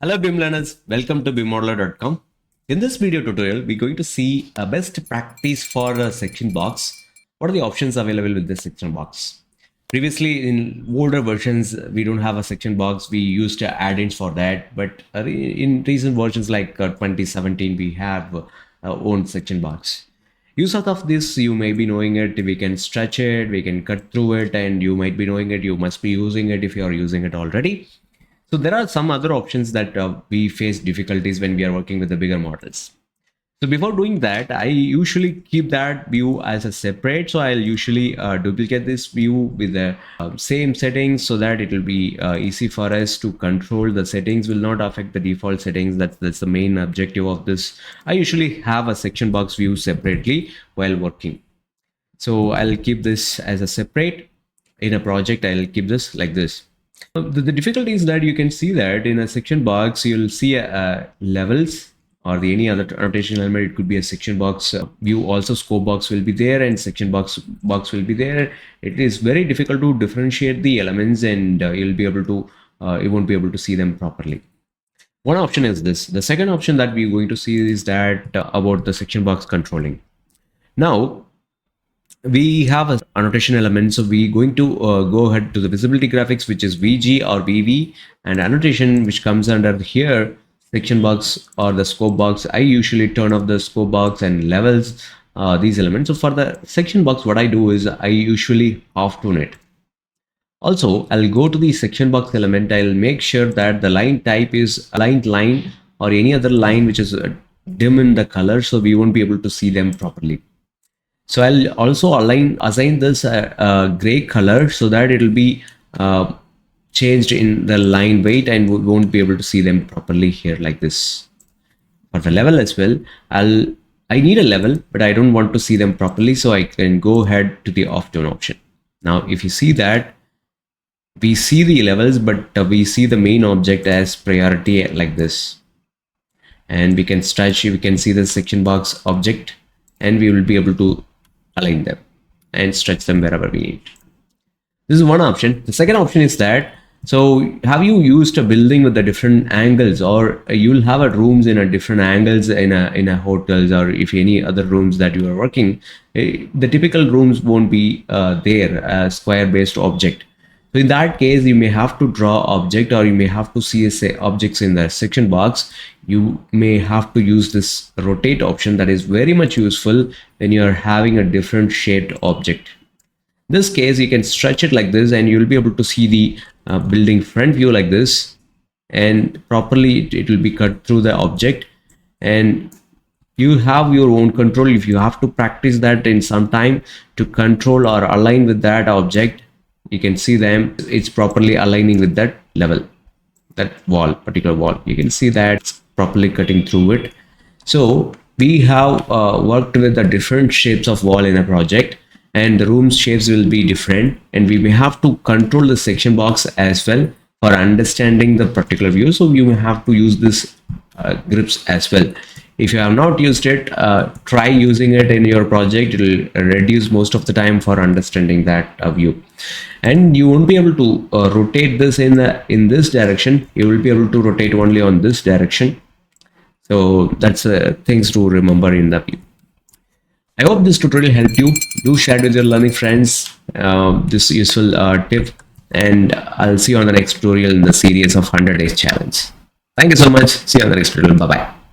Hello BIM learners, welcome to bimmodeler.com. In this video tutorial, we're going to see a best practice for a section box. What are the options available with this section box? Previously in older versions, we don't have a section box. We used add-ins for that. But in recent versions like 2017, we have our own section box. Use out of this, you may be knowing it. We can stretch it, we can cut through it, and you might be knowing it. You must be using it if you are using it already. So there are some other options that we face difficulties when we are working with the bigger models. So before doing that, I usually keep that view as a separate. So I'll usually duplicate this view with the same settings so that it will be easy for us to control. The settings will not affect the default settings. That's the main objective of this. I usually have a section box view separately while working. So I'll keep this as a separate. In a project, I'll keep this like this. The difficulty is that you can see that in a section box, you'll see levels or any other annotation element. It could be a section box view. Also, scope box will be there and section box will be there. It is very difficult to differentiate the elements, and you'll be able to you won't be able to see them properly. One option is this. The second option that we're going to see is that about the section box controlling. Now, we have an annotation element, so we're going to go ahead to the visibility graphics, which is VG or VV, and annotation, which comes under here, section box or the scope box. I usually turn off the scope box and levels these elements. So for the section box, what I do is I usually off tune it. Also, I'll go to the section box element. I'll make sure that the line type is aligned line or any other line which is dim in the color, so we won't be able to see them properly. So I'll also assign this gray color so that it will be changed in the line weight and we won't be able to see them properly here like this. For the level as well, I need a level, but I don't want to see them properly, so I can go ahead to the off tone option. Now, if you see that, we see the levels, but we see the main object as priority like this. And we can stretch, we can see the section box object, and we will be able to align them and stretch them wherever we need. This is one option. The second option is that, so have you used a building with the different angles, or you'll have a rooms in a different angles in a hotels, or if any other rooms that you are working, the typical rooms won't be there, a square based object. So in that case, you may have to draw object, or you may have to see say objects in the section box. You may have to use this rotate option that is very much useful when you are having a different shaped object. In this case, you can stretch it like this and you'll be able to see the building front view like this, and properly it will be cut through the object, and you have your own control. If you have to practice that in some time to control or align with that object, you can see them, it's properly aligning with that level, that wall, particular wall. You can see that it's properly cutting through it. So we have worked with the different shapes of wall in a project, and the room's shapes will be different, and we may have to control the section box as well for understanding the particular view. So you may have to use this grips as well. If you have not used it, try using it in your project. It will reduce most of the time for understanding that view. And you won't be able to rotate this in this direction. You will be able to rotate only on this direction. So that's things to remember in the view. I hope this tutorial helped you. Do share with your learning friends this useful tip, and I'll see you on the next tutorial in the series of 100 days challenge. Thank you so much. See you on the next tutorial. Bye bye.